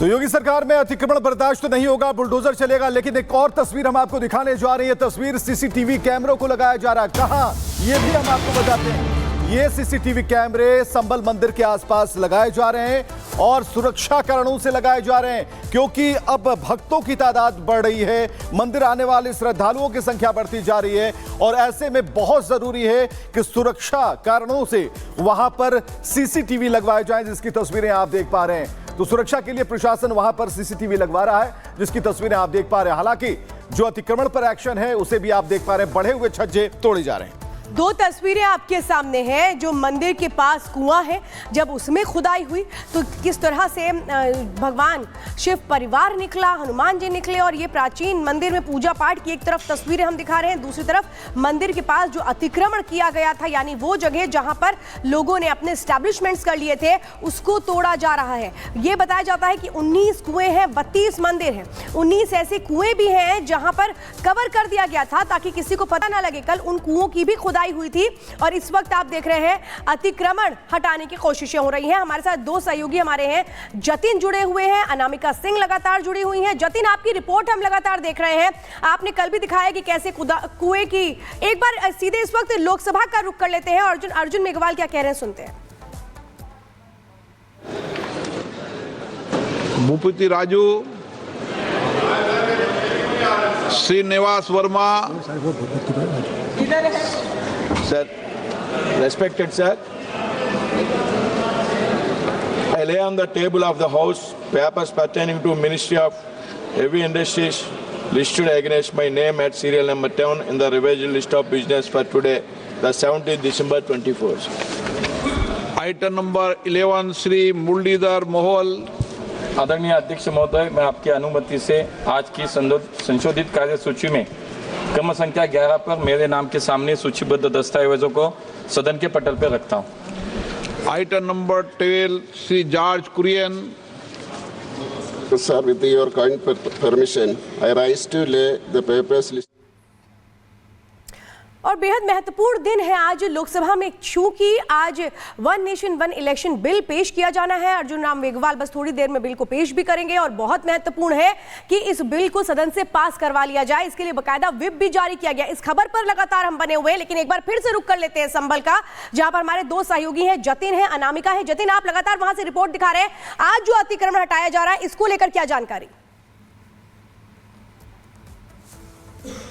तो योगी सरकार में अतिक्रमण बर्दाश्त नहीं होगा, बुलडोजर चलेगा। लेकिन एक और तस्वीर हम आपको दिखाने जा रही है। तस्वीर सीसीटीवी कैमरों को लगाया जा रहा है। कहां, ये भी हम आपको बताते हैं। ये सीसीटीवी कैमरे संबल मंदिर के आसपास लगाए जा रहे हैं और सुरक्षा कारणों से लगाए जा रहे हैं, क्योंकि अब भक्तों की तादाद बढ़ रही है, मंदिर आने वाले श्रद्धालुओं की संख्या बढ़ती जा रही है और ऐसे में बहुत जरूरी है कि सुरक्षा कारणों से वहां पर सीसीटीवी लगवाए जाएं, जिसकी तस्वीरें आप देख पा रहे हैं। तो सुरक्षा के लिए प्रशासन वहां पर सीसीटीवी लगवा रहा है, जिसकी तस्वीरें आप देख पा रहे हैं। हालांकि जो अतिक्रमण पर एक्शन है उसे भी आप देख पा रहे हैं, बढ़े हुए छज्जे तोड़े जा रहे हैं। दो तस्वीरें आपके सामने हैं। जो मंदिर के पास कुआं है, जब उसमें खुदाई हुई तो किस तरह से भगवान शिव परिवार निकला, हनुमान जी निकले और ये प्राचीन मंदिर में पूजा पाठ की एक तरफ तस्वीरें हम दिखा रहे हैं, दूसरी तरफ मंदिर के पास जो अतिक्रमण किया गया था, यानी वो जगह जहां पर लोगों ने अपने एस्टैब्लिशमेंट्स कर लिए थे, उसको तोड़ा जा रहा है। ये बताया जाता है कि 19 कुएं हैं, 32 मंदिर हैं, 19 ऐसे कुएं भी हैं जहां पर कवर कर दिया गया था ताकि किसी को पता ना लगे। कल उन कुओं की भी खुदाई हुई थी और इस वक्त आप देख रहे हैं अतिक्रमण हटाने की कोशिशें हो रही हैं। हमारे साथ दो सहयोगी हमारे हैं, जतिन जुड़े हुए हैं, अनामिका सिंह लगातार जुड़ी हुई हैं। जतिन, आपकी रिपोर्ट हम लगातार देख रहे हैं। आपने कल भी दिखाया कि कैसे कुएं की। एक बार सीधे इस वक्त लोकसभा का रुख कर लेते हैं। अर्जुन मेघवाल क्या कह रहे हैं, सुनते हैं। Bhupathi Raju, Srinivas Varma, Sir, respected sir, I lay on the table of the House papers pertaining to Ministry of Heavy Industries listed against my name at serial number 10 in the revised list of business for today, the 17th December 24. Item number 11 Shri Muralidhar Mohol. आदरणीय अध्यक्ष महोदय, मैं आपकी अनुमति से आज की संशोधित कार्य सूची में क्रम संख्या 11 पर मेरे नाम के सामने सूचीबद्ध दस्तावेजों को सदन के पटल पर रखता हूं। Item number 12 Shri George Kurian. Sir, with your kind permission, I rise to lay the papers list. और बेहद महत्वपूर्ण दिन है आज लोकसभा में, चूंकि आज one nation one election bill पेश किया जाना है। अर्जुन राम मेघवाल बस थोड़ी देर में बिल को पेश भी करेंगे और बहुत महत्वपूर्ण है कि इस बिल को सदन से पास करवा लिया जाए। इसके लिए बकायदा व्हिप भी जारी किया गया। इस खबर पर लगातार हम बने हुए हैं, लेकिन एक बार फिर से रुक कर लेते हैं संभल का, जहां पर हमारे दो सहयोगी हैं, जतिन है, अनामिका है। जतिन, आप लगातार वहां से रिपोर्ट दिखा रहे हैं। आज जो अतिक्रमण हटाया जा रहा है, इसको लेकर क्या जानकारी?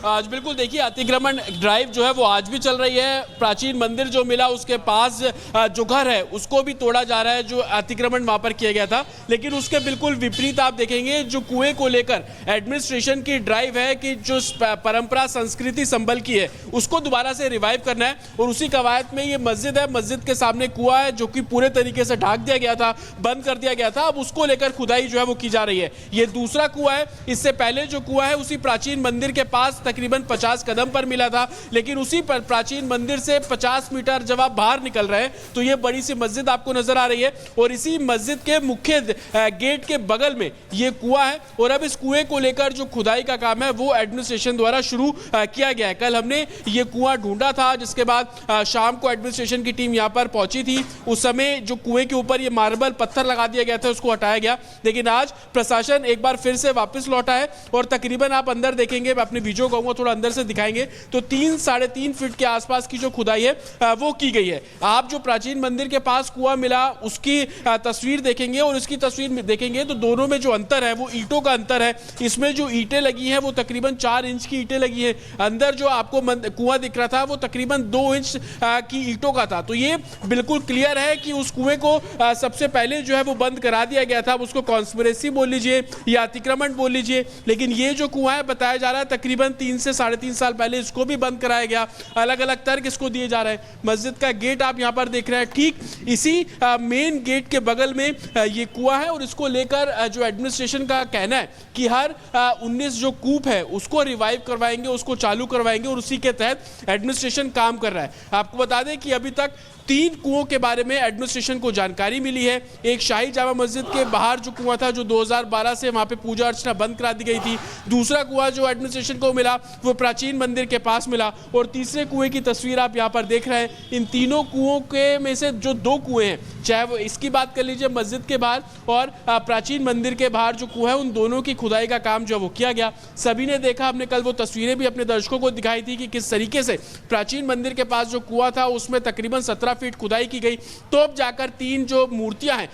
आज बिल्कुल देखिए, अतिक्रमण ड्राइव जो है वो आज भी चल रही है। प्राचीन मंदिर जो मिला उसके पास जो घर है उसको भी तोड़ा जा रहा है, जो अतिक्रमण वहां पर किया गया था। लेकिन उसके बिल्कुल विपरीत आप देखेंगे, जो कुएं को लेकर एडमिनिस्ट्रेशन की ड्राइव है कि जो परंपरा संस्कृति संभल की है उसको दोबारा से रिवाइव करना है। और उसी कवायद में ये मस्जिद है, मस्जिद के सामने कुआं है जो कि पूरे तरीके से ढक दिया गया था, बंद कर दिया गया था। अब उसको लेकर खुदाई जो है वो की जा रही है। ये दूसरा कुआं है। इससे पहले जो कुआं है उसी प्राचीन मंदिर के पास तकरीबन 50 कदम पर मिला था, लेकिन उसी पर प्राचीन मंदिर से 50 मीटर जब आप बाहर निकल रहे हैं तो ये बड़ी सी मस्जिद आपको नजर आ रही है और इसी मस्जिद के मुख्य गेट के बगल में ये कुआं है। और अब इस कुएं को लेकर जो खुदाई का काम है वो एडमिनिस्ट्रेशन द्वारा शुरू किया गया है। कल हमने ये कुआं ढूंढा था, जिसके बाद शाम को एडमिनिस्ट्रेशन की टीम यहां पर पहुंची थी। उस समय जो कुएं के ऊपर ये मार्बल पत्थर लगा दिया गया था उसको हटाया गया, लेकिन आज प्रशासन एक बार फिर से वापस लौटा है और तकरीबन आप अंदर देखेंगे, मैं अपने वीडियो कहूंगा थोड़ा अंदर से दिखाएंगे, तो 3-3.5 फीट के आसपास की जो खुदाई है वो की गई है। आप जो प्राचीन मंदिर के पास कुआं मिला उसकी तस्वीर देखेंगे और उसकी तस्वीर में देखेंगे तो दोनों में जो अंतर है वो ईंटों का अंतर है। इसमें जो ईंटें लगी हैं वो तकरीबन 4 इंच की ईंटें लगी हैं। अंदर जो आपको कुआं दिख रहा था वो तकरीबन 2 इंच की ईंटों का था। तो ये बिल्कुल क्लियर है कि उस कुएं को सबसे पहले जो है वो बंद करा दिया गया था। उसको कॉन्स्पिरेसी बोल लीजिए या अतिक्रमण बोल लीजिए, लेकिन ये जो कुआं है बताया जा रहा है तकरीबन 3 से 3.5 साल पहले इसको भी बंद कराया गया। अलग अलग तर्क इसको दिए जा रहे हैं। मस्जिद का गेट आप यहां पर देख रहे हैं, ठीक इसी मेन गेट के बगल में ये कुआं है और इसको लेकर जो एडमिनिस्ट्रेशन का कहना है कि हर 19 जो कूप है उसको रिवाइव करवाएंगे, उसको चालू करवाएंगे और उसी के तहत एडमिनिस्ट्रेशन काम कर रहा है। आपको बता दें कि अभी तक 3 कुओं के बारे में एडमिनिस्ट्रेशन को जानकारी मिली है। एक शाही जामा मस्जिद के बाहर जो कुआं था, जो 2012 से वहां पे पूजा अर्चना बंद करा दी गई थी। दूसरा कुआं जो एडमिनिस्ट्रेशन को मिला वो प्राचीन मंदिर के पास मिला, और तीसरे कुएं की तस्वीर आप यहां पर देख रहे हैं। इन तीनों कुओं के में से जो 2 कुएं हैं, चाहे वो इसकी बात कर लीजिए मस्जिद के बाहर और प्राचीन मंदिर के बाहर जो कुआं है, उन दोनों की खुदाई का काम जो वो किया गया। सभी ने देखा, हमने कल वो तस्वीरें भी अपने दर्शकों को दिखाई थी कि किस तरीके से प्राचीन मंदिर के पास जो कुआं था उसमें तकरीबन 17 फीट खुदाई की गई, तो अब जाकर 3 जो मूर्तियां हैं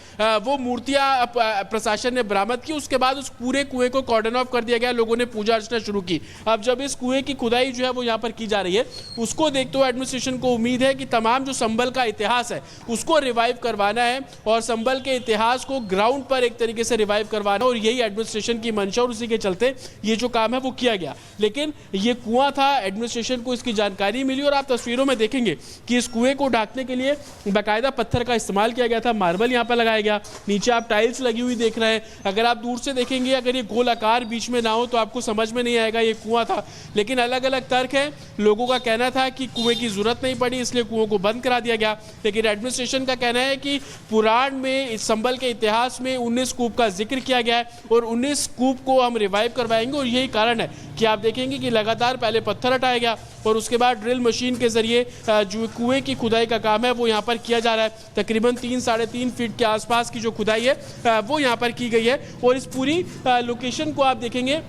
वो मूर्तियां प्रशासन ने बरामद की। उसके बाद उस पूरे कुएं को कॉर्डन ऑफ कर दिया गया, लोगों ने पूजा अर्चना शुरू की। अब जब इस कुएं की खुदाई जो है वो यहाँ पर की जा रही है, उसको देखते हुए एडमिनिस्ट्रेशन को उम्मीद है कि तमाम जो संभल का इतिहास है उसको रिवाइव करवाना है और संभल के इतिहास को ग्राउंड पर एक तरीके से रिवाइव करवाना, और यही एडमिनिस्ट्रेशन की मंशा और उसी के चलते ये जो काम है वो किया गया। लेकिन ये कुआं था, एडमिनिस्ट्रेशन को इसकी जानकारी मिली और आप तस्वीरों में देखेंगे कि इस कुएं को ढकने के लिए बाकायदा पत्थर का इस्तेमाल किया गया था, मार्बल यहाँ पर लगाया गया, नीचे आप टाइल्स लगी हुई देख रहे हैं। अगर आप दूर से देखेंगे, अगर ये गोल आकार बीच में ना हो तो आपको समझ में नहीं आएगा ये कुआं था। लेकिन अलग अलग तर्क है, लोगों का कहना था कि कुएं की जरूरत नहीं पड़ी इसलिए कुओं को बंद करा दिया गया, लेकिन एडमिनिस्ट्रेशन का कहना है कि पुराण में इस संभल के इतिहास में 19 कूप का जिक्र किया गया है और 19 कूप को हम रिवाइव करवाएंगे। और यही कारण है कि आप देखेंगे कि लगातार पहले पत्थर हटाया गया और उसके बाद ड्रिल मशीन के जरिए जो कुएं की खुदाई का काम है वो यहाँ पर किया जा रहा है। तकरीबन 3-3.5 फीट के आसपास की जो खुदाई है वो यहाँ पर की गई है, और इस पूरी लोकेशन को आप देखेंगे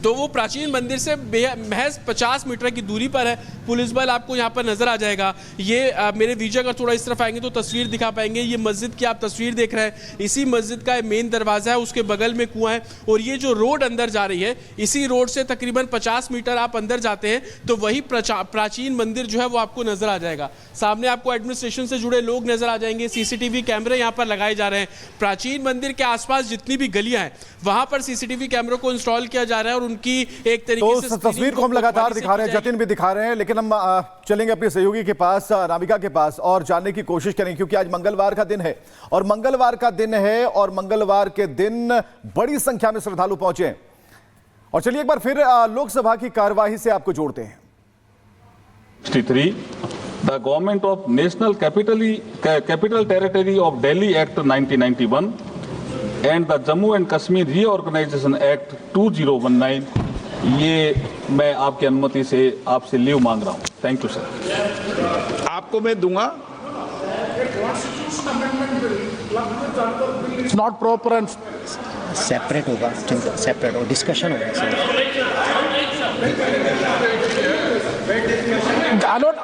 तो वो प्राचीन मंदिर से महज 50 मीटर की दूरी पर है। पुलिस बल आपको यहाँ पर नजर आ जाएगा। ये मेरे वीजे अगर थोड़ा इस तरफ आएंगे तो तस्वीर दिखा पाएंगे। ये मस्जिद की आप तस्वीर देख रहे हैं, इसी मस्जिद का मेन दरवाजा है, उसके बगल में कुआं है, और ये जो रोड अंदर जा रही है, इसी रोड से तकरीबन 50 मीटर आप अंदर जाते हैं तो वही प्राचीन मंदिर जो है वो आपको नजर आ जाएगा। सामने आपको एडमिनिस्ट्रेशन से जुड़े लोग नजर आ जाएंगे, सीसीटीवी कैमरे यहाँ पर लगाए जा रहे हैं। प्राचीन मंदिर के आसपास जितनी भी गलियां हैं वहां पर सीसीटीवी कैमरों को इंस्टॉल किया जा रहा है और उनकी एक तरीके से तस्वीर को हम लगातार दिखा रहे हैं, जतिन भी दिखा रहे हैं, लेकिन हम चलेंगे अपने सहयोगी के पास, नाविका के पास, और जानने की कोशिश करेंगे क्योंकि आज मंगलवार का दिन है और मंगलवार का दिन है और मंगलवार के दिन बड़ी संख्या में श्रद्धालु पहुंचे हैं। और चलिए एक बार फिर लोकसभा की कार्यवाही से आपको जोड़ते हैं। 63 The Government of National Capital Territory of Delhi Act 1991 and the Jammu and Kashmir Reorganization Act 2019, ये मैं आपकी अनुमति से आपसे लीव मांग रहा हूँ। Thank you sir. आपको मैं दूंगा। It's not proper and separate होगा, सेपरेट हो, डिस्कशन होगा sir.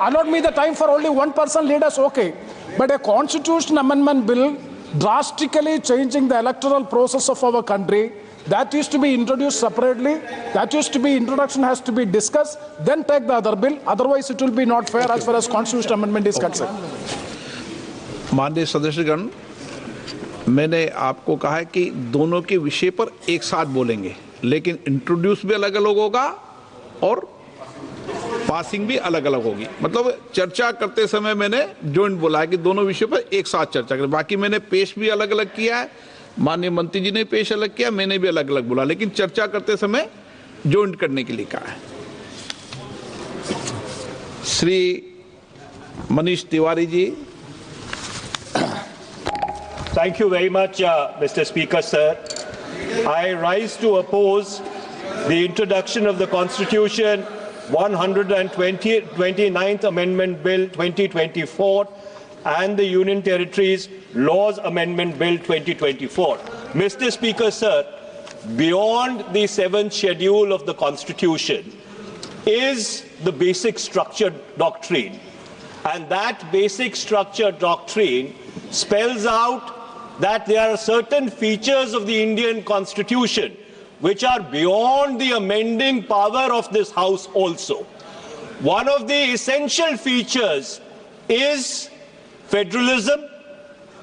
allot me the time for only one person leaders, okay, but a constitution amendment bill drastically changing the electoral process of our country, that is to be introduced separately, that is to be introduction has to be discussed, then take the other bill, otherwise it will be not fair as far as constitution amendment is concerned. माननीय सदस्यगण, मैंने आपको कहा है कि दोनों के विषय पर एक साथ बोलेंगे, लेकिन इंट्रोड्यूस भी अलग अलग होगा और पासिंग भी अलग अलग होगी। मतलब चर्चा करते समय मैंने जॉइंट बोला है कि दोनों विषयों पर एक साथ चर्चा करें। बाकी मैंने पेश भी अलग अलग किया है, माननीय मंत्री जी ने पेश अलग किया, मैंने भी अलग अलग बोला, लेकिन चर्चा करते समय जॉइंट करने के लिए कहा है। Shri Manish Tiwari ji. Thank you very much, Mr. Speaker, sir. I rise to oppose the introduction of the Constitution 129th Amendment Bill 2024 and the Union Territories Laws Amendment Bill 2024. Mr. Speaker, sir, beyond the 7th schedule of the Constitution is the basic structure doctrine. And that basic structure doctrine spells out that there are certain features of the Indian Constitution which are beyond the amending power of this House also. One of the essential features is federalism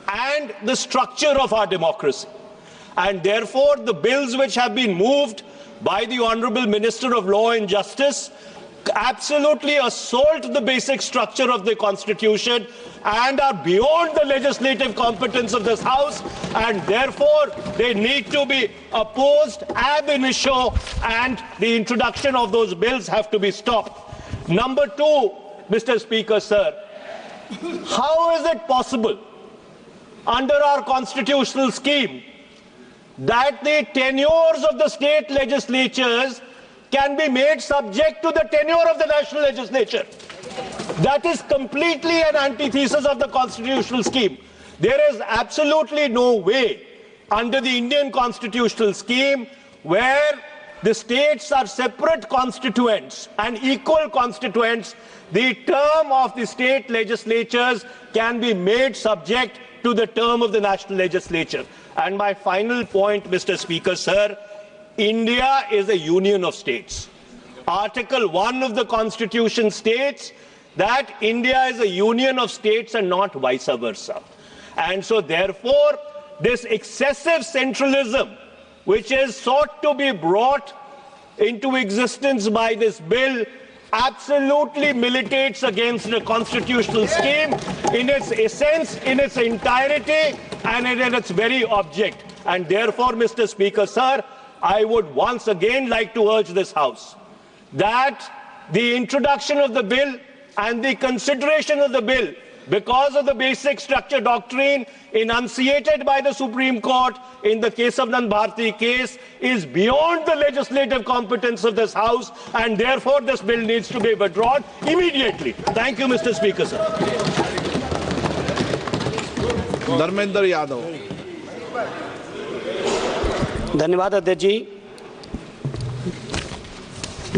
and the structure of our democracy. And therefore, the bills which have been moved by the Honorable Minister of Law and Justice absolutely assault the basic structure of the Constitution and are beyond the legislative competence of this House, and therefore they need to be opposed ab initio, and the introduction of those bills have to be stopped. Number two, Mr. Speaker, sir, How is it possible under our constitutional scheme that the tenures of the state legislatures can be made subject to the tenure of the national legislature? That is completely an antithesis of the constitutional scheme. There is absolutely no way under the Indian constitutional scheme where the states are separate constituents and equal constituents, the term of the state legislatures can be made subject to the term of the national legislature. And my final point, Mr. Speaker, sir, India is a union of states. Article 1 of the Constitution states that India is a union of states and not vice versa. And so therefore, this excessive centralism which is sought to be brought into existence by this bill absolutely militates against the constitutional scheme in its essence, in its entirety, and in its very object. And therefore, Mr. Speaker, sir, I would once again like to urge this House that the introduction of the bill and the consideration of the bill, because of the basic structure doctrine enunciated by the Supreme Court in the Kesavanand Bharti case, is beyond the legislative competence of this House, and therefore this bill needs to be withdrawn immediately. Thank you, Mr. Speaker, sir. Dharmendra Yadav. धन्यवाद अध्यक्ष जी।